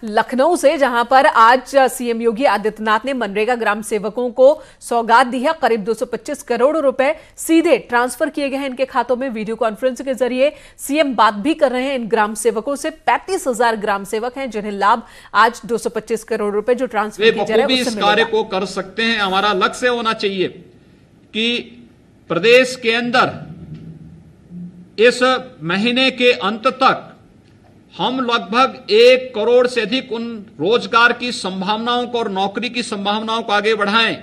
लखनऊ से, जहां पर आज सीएम योगी आदित्यनाथ ने मनरेगा ग्राम सेवकों को सौगात दी है। करीब 225 करोड़ रुपए सीधे ट्रांसफर किए गए हैं इनके खातों में। वीडियो कॉन्फ्रेंस के जरिए सीएम बात भी कर रहे हैं इन ग्राम सेवकों से। 35,000 ग्राम सेवक हैं जिन्हें लाभ आज 225 करोड़ रुपए जो ट्रांसफर किए जा रहे हैं इस कार्य को कर सकते हैं। हमारा लक्ष्य होना चाहिए कि प्रदेश के अंदर इस महीने के अंत तक हम लगभग 1 करोड़ से अधिक उन रोजगार की संभावनाओं को और नौकरी की संभावनाओं को आगे बढ़ाएं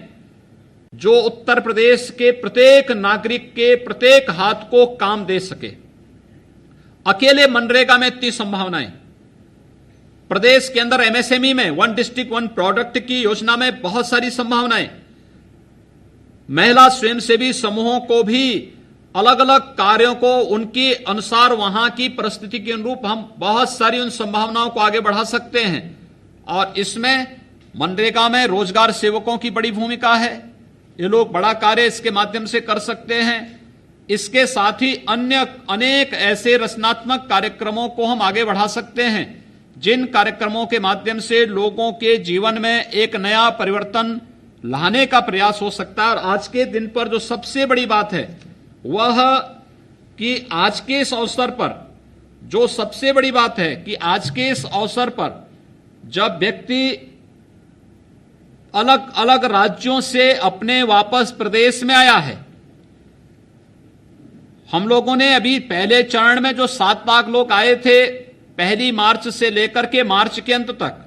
जो उत्तर प्रदेश के प्रत्येक नागरिक के प्रत्येक हाथ को काम दे सके। अकेले मनरेगा में इतनी संभावनाएं, प्रदेश के अंदर एमएसएमई में 1 डिस्ट्रिक्ट 1 प्रोडक्ट की योजना में बहुत सारी संभावनाएं, महिला स्वयंसेवी समूहों को भी अलग अलग कार्यों को उनके अनुसार वहां की परिस्थिति के अनुरूप हम बहुत सारी उन संभावनाओं को आगे बढ़ा सकते हैं। और इसमें मनरेगा में रोजगार सेवकों की बड़ी भूमिका है। ये लोग बड़ा कार्य इसके माध्यम से कर सकते हैं। इसके साथ ही अन्य अनेक ऐसे रचनात्मक कार्यक्रमों को हम आगे बढ़ा सकते हैं जिन कार्यक्रमों के माध्यम से लोगों के जीवन में एक नया परिवर्तन लाने का प्रयास हो सकता है। और आज के दिन पर जो सबसे बड़ी बात है वह कि आज के इस अवसर पर जो सबसे बड़ी बात है कि आज के इस अवसर पर जब व्यक्ति अलग अलग राज्यों से अपने वापस प्रदेश में आया है, हम लोगों ने अभी पहले चरण में जो 7 लाख लोग आए थे 1 मार्च से लेकर के मार्च के अंत तक,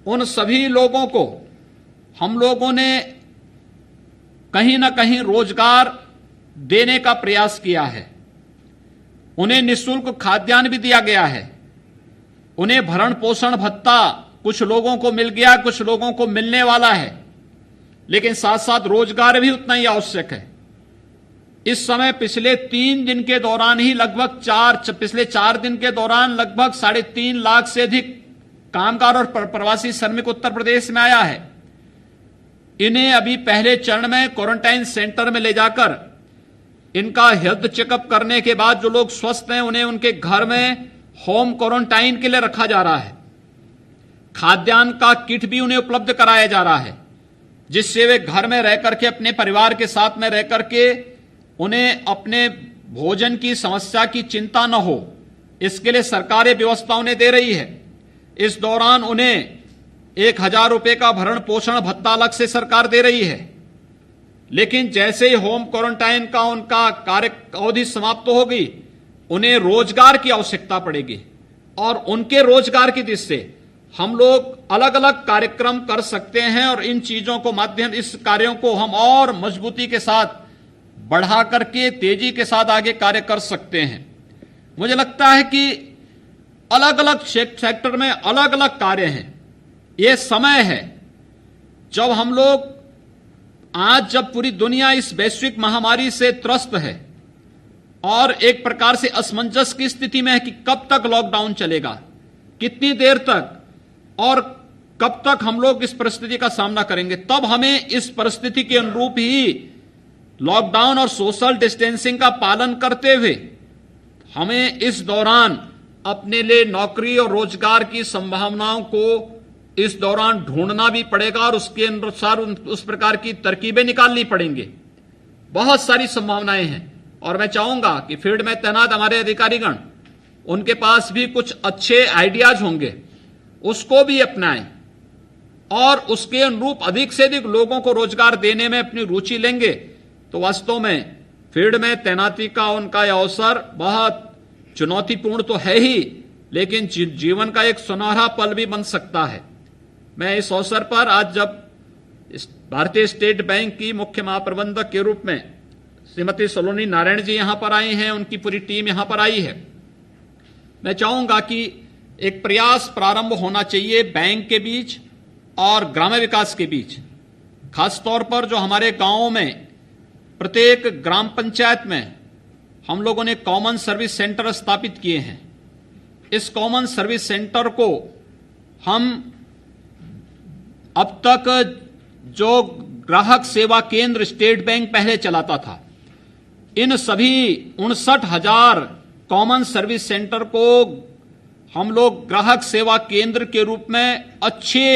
उन सभी लोगों को हम लोगों ने कहीं ना कहीं रोजगार देने का प्रयास किया है। उन्हें निःशुल्क खाद्यान्न भी दिया गया है। उन्हें भरण पोषण भत्ता कुछ लोगों को मिल गया, कुछ लोगों को मिलने वाला है, लेकिन साथ साथ रोजगार भी उतना ही आवश्यक है। इस समय पिछले 3 दिन के दौरान ही लगभग पिछले 4 दिन के दौरान लगभग 3.5 लाख से अधिक कामगार और प्रवासी श्रमिक उत्तर प्रदेश में आया है। इन्हें अभी पहले चरण में क्वारंटाइन सेंटर में ले जाकर इनका हेल्थ चेकअप करने के बाद जो लोग स्वस्थ हैं उन्हें उनके घर में होम क्वारंटाइन के लिए रखा जा रहा है। खाद्यान्न का किट भी उन्हें उपलब्ध कराया जा रहा है जिससे वे घर में रह करके अपने परिवार के साथ में रह करके उन्हें अपने भोजन की समस्या की चिंता न हो, इसके लिए सरकार ये व्यवस्था उन्हें दे रही है। इस दौरान उन्हें 1,000 रुपए का भरण पोषण भत्ता अलग से सरकार दे रही है। लेकिन जैसे ही होम क्वारंटाइन का उनका कार्य अवधि समाप्त होगी, उन्हें रोजगार की आवश्यकता पड़ेगी और उनके रोजगार की दृष्टि से हम लोग अलग अलग कार्यक्रम कर सकते हैं और इन चीजों को माध्यम इस कार्यों को हम और मजबूती के साथ बढ़ा करके तेजी के साथ आगे कार्य कर सकते हैं। मुझे लगता है कि अलग अलग सेक्टर में अलग अलग कार्य हैं। ये समय है जब हम लोग आज जब पूरी दुनिया इस वैश्विक महामारी से त्रस्त है और एक प्रकार से असमंजस की स्थिति में है कि कब तक लॉकडाउन चलेगा, कितनी देर तक और कब तक हम लोग इस परिस्थिति का सामना करेंगे, तब हमें इस परिस्थिति के अनुरूप ही लॉकडाउन और सोशल डिस्टेंसिंग का पालन करते हुए हमें इस दौरान अपने लिए नौकरी और रोजगार की संभावनाओं को इस दौरान ढूंढना भी पड़ेगा और उसके अनुसार उस प्रकार की तरकीबें निकालनी पड़ेंगी। बहुत सारी संभावनाएं हैं और मैं चाहूंगा कि फील्ड में तैनात हमारे अधिकारीगण, उनके पास भी कुछ अच्छे आइडियाज होंगे, उसको भी अपनाएं और उसके अनुरूप अधिक से अधिक लोगों को रोजगार देने में अपनी रुचि लेंगे तो वास्तव में फील्ड में तैनाती का उनका यह अवसर बहुत चुनौतीपूर्ण तो है ही, लेकिन जीवन का एक सुनहरा पल भी बन सकता है। मैं इस अवसर पर आज जब भारतीय स्टेट बैंक की मुख्य महाप्रबंधक के रूप में श्रीमती सलोनी नारायण जी यहां पर आई हैं, उनकी पूरी टीम यहां पर आई है, मैं चाहूंगा कि एक प्रयास प्रारंभ होना चाहिए बैंक के बीच और ग्राम्य विकास के बीच। खासतौर पर जो हमारे गांवों में प्रत्येक ग्राम पंचायत में हम लोगों ने कॉमन सर्विस सेंटर स्थापित किए हैं। इस कॉमन सर्विस सेंटर को हम अब तक जो ग्राहक सेवा केंद्र स्टेट बैंक पहले चलाता था, इन सभी 59,000 कॉमन सर्विस सेंटर को हम लोग ग्राहक सेवा केंद्र के रूप में अच्छे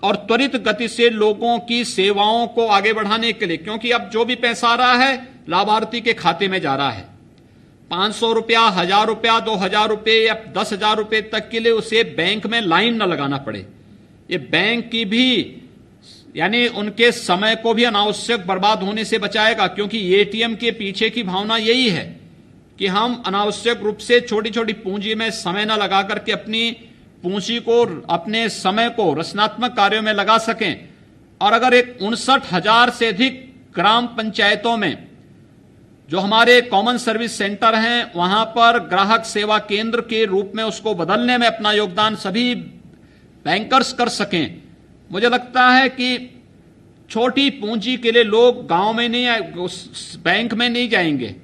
और त्वरित गति से लोगों की सेवाओं को आगे बढ़ाने के लिए, क्योंकि अब जो भी पैसा आ रहा है लाभार्थी के खाते में जा रहा है, 500 रुपया, 1000 रुपया, 2000 रुपये या 10,000 रुपये तक के लिए उसे बैंक में लाइन न लगाना पड़े। ये बैंक की भी यानी उनके समय को भी अनावश्यक बर्बाद होने से बचाएगा, क्योंकि एटीएम के पीछे की भावना यही है कि हम अनावश्यक रूप से छोटी छोटी पूंजी में समय न लगा करके अपनी पूंजी को, अपने समय को रचनात्मक कार्यों में लगा सकें। और अगर एक 59,000 से अधिक ग्राम पंचायतों में जो हमारे कॉमन सर्विस सेंटर हैं वहां पर ग्राहक सेवा केंद्र के रूप में उसको बदलने में अपना योगदान सभी बैंकर्स कर सकें, मुझे लगता है कि छोटी पूंजी के लिए लोग गांव में नहीं, उस बैंक में नहीं जाएंगे,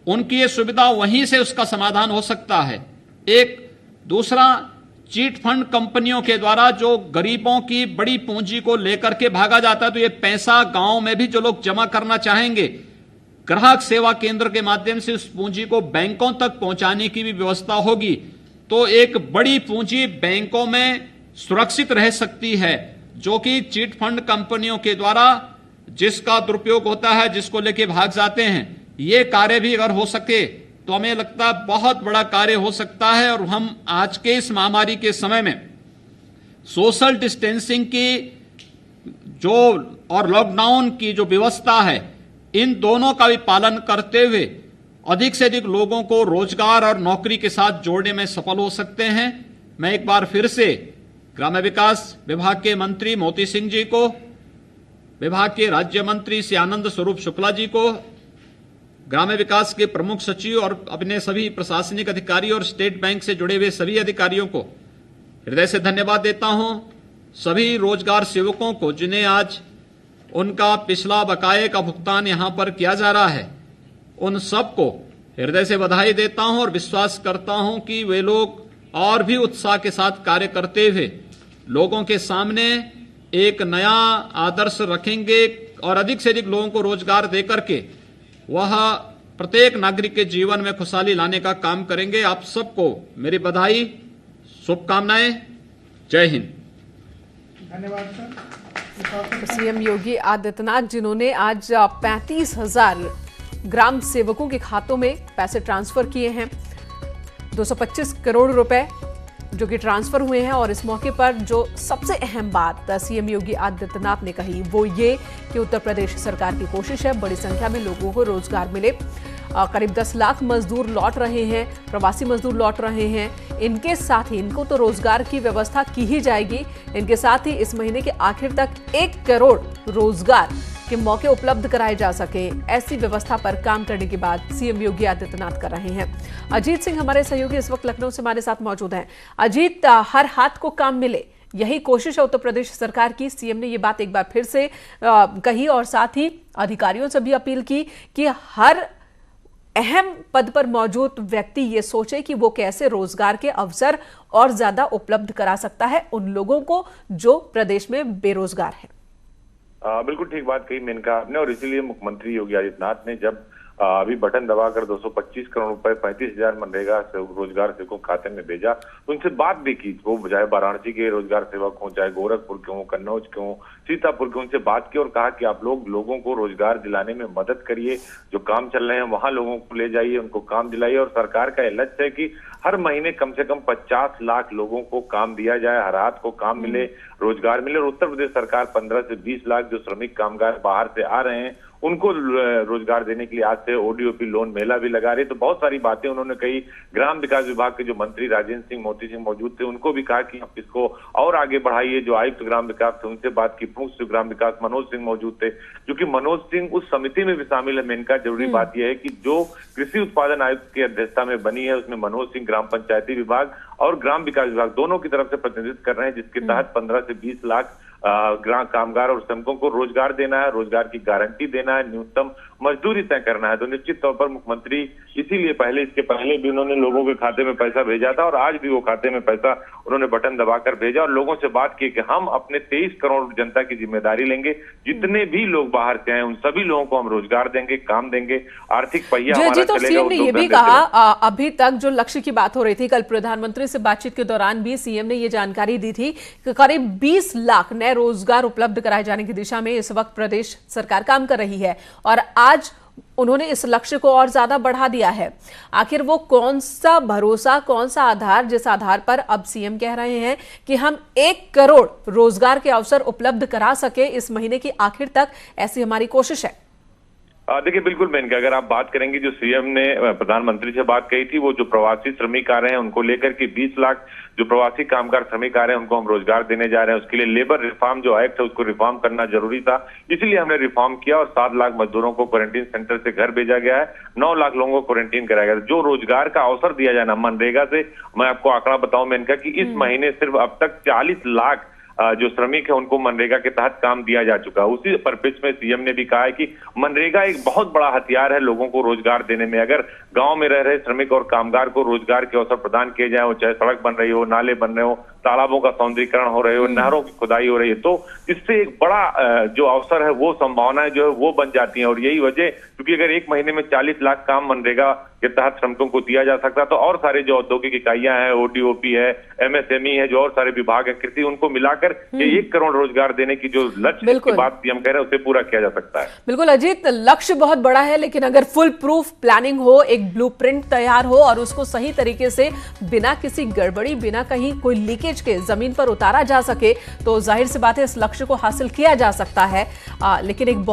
उनकी ये सुविधा वहीं से उसका समाधान हो सकता है। एक दूसरा, चीट फंड कंपनियों के द्वारा जो गरीबों की बड़ी पूंजी को लेकर के भागा जाता है, तो ये पैसा गांव में भी जो लोग जमा करना चाहेंगे, ग्राहक सेवा केंद्र के माध्यम से उस पूंजी को बैंकों तक पहुंचाने की भी व्यवस्था होगी, तो एक बड़ी पूंजी बैंकों में सुरक्षित रह सकती है, जो कि चीट फंड कंपनियों के द्वारा जिसका दुरुपयोग होता है, जिसको लेके भाग जाते हैं, ये कार्य भी अगर हो सके तो हमें लगता है बहुत बड़ा कार्य हो सकता है। और हम आज के इस महामारी के समय में सोशल डिस्टेंसिंग की जो और लॉकडाउन की जो व्यवस्था है, इन दोनों का भी पालन करते हुए अधिक से अधिक लोगों को रोजगार और नौकरी के साथ जोड़ने में सफल हो सकते हैं। मैं एक बार फिर से ग्राम्य विकास विभाग के मंत्री मोती सिंह जी को, विभाग के राज्य मंत्री श्री आनंद स्वरूप शुक्ला जी को, ग्राम्य विकास के प्रमुख सचिव और अपने सभी प्रशासनिक अधिकारी और स्टेट बैंक से जुड़े हुए सभी अधिकारियों को हृदय से धन्यवाद देता हूं। सभी रोजगार सेवकों को जिन्हें आज उनका पिछला बकाये का भुगतान यहां पर किया जा रहा है, उन सबको हृदय से बधाई देता हूं और विश्वास करता हूं कि वे लोग और भी उत्साह के साथ कार्य करते हुए लोगों के सामने एक नया आदर्श रखेंगे और अधिक से अधिक लोगों को रोजगार देकर के वह प्रत्येक नागरिक के जीवन में खुशहाली लाने का काम करेंगे। आप सबको मेरी बधाई, शुभकामनाएं। जय हिंद। धन्यवाद सर। सीएम योगी आदित्यनाथ जिन्होंने आज 35,000 ग्राम सेवकों के खातों में पैसे ट्रांसफर किए हैं, 225 करोड़ रुपए जो कि ट्रांसफर हुए हैं। और इस मौके पर जो सबसे अहम बात सीएम योगी आदित्यनाथ ने कही वो ये कि उत्तर प्रदेश सरकार की कोशिश है बड़ी संख्या में लोगों को रोजगार मिले। करीब 10 लाख मजदूर लौट रहे हैं, प्रवासी मजदूर लौट रहे हैं। इनके साथ ही इनको तो रोजगार की व्यवस्था की ही जाएगी, इनके साथ ही इस महीने के आखिर तक 1 करोड़ रोजगार के मौके उपलब्ध कराए जा सके, ऐसी व्यवस्था पर काम करने की बात सीएम योगी आदित्यनाथ कर रहे हैं। अजीत सिंह हमारे सहयोगी इस वक्त लखनऊ से हमारे साथ मौजूद हैं। अजीत, हर हाथ को काम मिले, यही कोशिश है उत्तर प्रदेश सरकार की। सीएम ने ये बात एक बार फिर से कही और साथ ही अधिकारियों से भी अपील की कि हर अहम पद पर मौजूद व्यक्ति ये सोचे कि वो कैसे रोजगार के अवसर और ज्यादा उपलब्ध करा सकता है उन लोगों को जो प्रदेश में बेरोजगार है। बिल्कुल ठीक बात कही मेनका आपने, और इसीलिए मुख्यमंत्री योगी आदित्यनाथ ने जब अभी बटन दबाकर 225 करोड़ रुपए 35,000 मनरेगा रोजगार सेवकों खाते में भेजा, तो उनसे बात भी की। वो चाहे वाराणसी के रोजगार सेवक हों, चाहे गोरखपुर के हों, कन्नौज के हों, सीतापुर के, उनसे बात की और कहा कि आप लोगों को रोजगार दिलाने में मदद करिए, जो काम चल रहे हैं वहां लोगों को ले जाइए, उनको काम दिलाइए। और सरकार का लक्ष्य है कि हर महीने कम से कम 50 लाख लोगों को काम दिया जाए, हर हाथ को काम मिले, रोजगार मिले। और उत्तर प्रदेश सरकार 15 से 20 लाख जो श्रमिक कामगार बाहर से आ रहे हैं उनको रोजगार देने के लिए आज से ओडीओपी लोन मेला भी लगा रही। तो बहुत सारी बातें उन्होंने कही। ग्राम विकास विभाग के जो मंत्री राजेंद्र सिंह मोती सिंह मौजूद थे, उनको भी कहा कि आप इसको और आगे बढ़ाइए। जो आयुक्त ग्राम विकास थे उनसे बात की। प्रमुख सचिव ग्राम विकास मनोज सिंह मौजूद थे, क्योंकि मनोज सिंह उस समिति में भी शामिल है। मेनका जरूरी बात यह है कि जो कृषि उत्पादन आयुक्त की अध्यक्षता में बनी है उसमें मनोज सिंह ग्राम पंचायती विभाग और ग्राम विकास विभाग दोनों की तरफ से प्रतिनिधित्व कर रहे हैं, जिसके तहत 15 से 20 लाख ग्राम कामगार और श्रमिकों को रोजगार देना है, रोजगार की गारंटी देना है, न्यूनतम मजदूरी तय करना है। तो निश्चित तौर पर मुख्यमंत्री इसीलिए इसके पहले भी उन्होंने लोगों के खाते में पैसा भेजा था और आज भी वो खाते में पैसा उन्होंने बटन दबाकर भेजा और लोगों से बात की कि हम अपने 23 करोड़ जनता की जिम्मेदारी लेंगे, जितने भी लोग बाहर से आए उन सभी लोगों को हम रोजगार देंगे, काम देंगे, आर्थिक पहिया हमारा तो चलेगा। सीएम ने ये भी कहा, अभी तक जो लक्ष्य की बात हो रही थी, कल प्रधानमंत्री से बातचीत के दौरान भी सीएम ने ये जानकारी दी थी कि करीब 20 लाख नए रोजगार उपलब्ध कराए जाने की दिशा में इस वक्त प्रदेश सरकार काम कर रही है और आज उन्होंने इस लक्ष्य को और ज्यादा बढ़ा दिया है। आखिर वो कौन सा भरोसा, कौन सा आधार, जिस आधार पर अब सीएम कह रहे हैं कि हम 1 करोड़ रोजगार के अवसर उपलब्ध करा सके इस महीने की आखिर तक, ऐसी हमारी कोशिश है। देखिए बिल्कुल मेनका, अगर आप बात करेंगे जो सीएम ने प्रधानमंत्री से बात कही थी, वो जो प्रवासी श्रमिक आ रहे हैं उनको लेकर के 20 लाख जो प्रवासी कामगार श्रमिक आ रहे हैं उनको हम रोजगार देने जा रहे हैं। उसके लिए लेबर रिफॉर्म जो एक्ट है उसको रिफॉर्म करना जरूरी था, इसलिए हमने रिफॉर्म किया और 7 लाख मजदूरों को क्वारंटीन सेंटर से घर भेजा गया है, 9 लाख लोगों को क्वारंटीन कराया गया। जो रोजगार का अवसर दिया जाए ना मनरेगा से, मैं आपको आंकड़ा बताऊं मेनका कि इस महीने सिर्फ अब तक 40 लाख जो श्रमिक है उनको मनरेगा के तहत काम दिया जा चुका है। उसी परिप्रेक्ष्य में सीएम ने भी कहा है कि मनरेगा एक बहुत बड़ा हथियार है लोगों को रोजगार देने में। अगर गांव में रह रहे श्रमिक और कामगार को रोजगार के अवसर प्रदान किए जाए, चाहे सड़क बन रही हो, नाले बन रहे हो, तालाबों का सौंदर्यीकरण हो रहे हो, नहरों की खुदाई हो रही है, तो इससे एक बड़ा जो अवसर है वो संभावनाएं जो है वो बन जाती हैं। और यही वजह, क्योंकि अगर एक महीने में 40 लाख काम मनरेगा के तहत श्रमिकों को दिया जा सकता तो और सारे जो औद्योगिक इकाइयां हैं, ओटीओपी है, एमएसएमई है, जो और सारे विभाग है, कृषि, उनको मिलाकर ये 1 करोड़ रोजगार देने की जो लक्ष्य की बात सीएम कह रहे हैं उसे पूरा किया जा सकता है। बिल्कुल अजीत, लक्ष्य बहुत बड़ा है, लेकिन अगर फुल प्रूफ प्लानिंग हो, एक ब्लूप्रिंट तैयार हो और उसको सही तरीके से बिना किसी गड़बड़ी, बिना कहीं कोई लीकेज के जमीन पर उतारा जा सके तो जाहिर सी बात है इस लक्ष्य को हासिल किया जा सकता है। लेकिन एक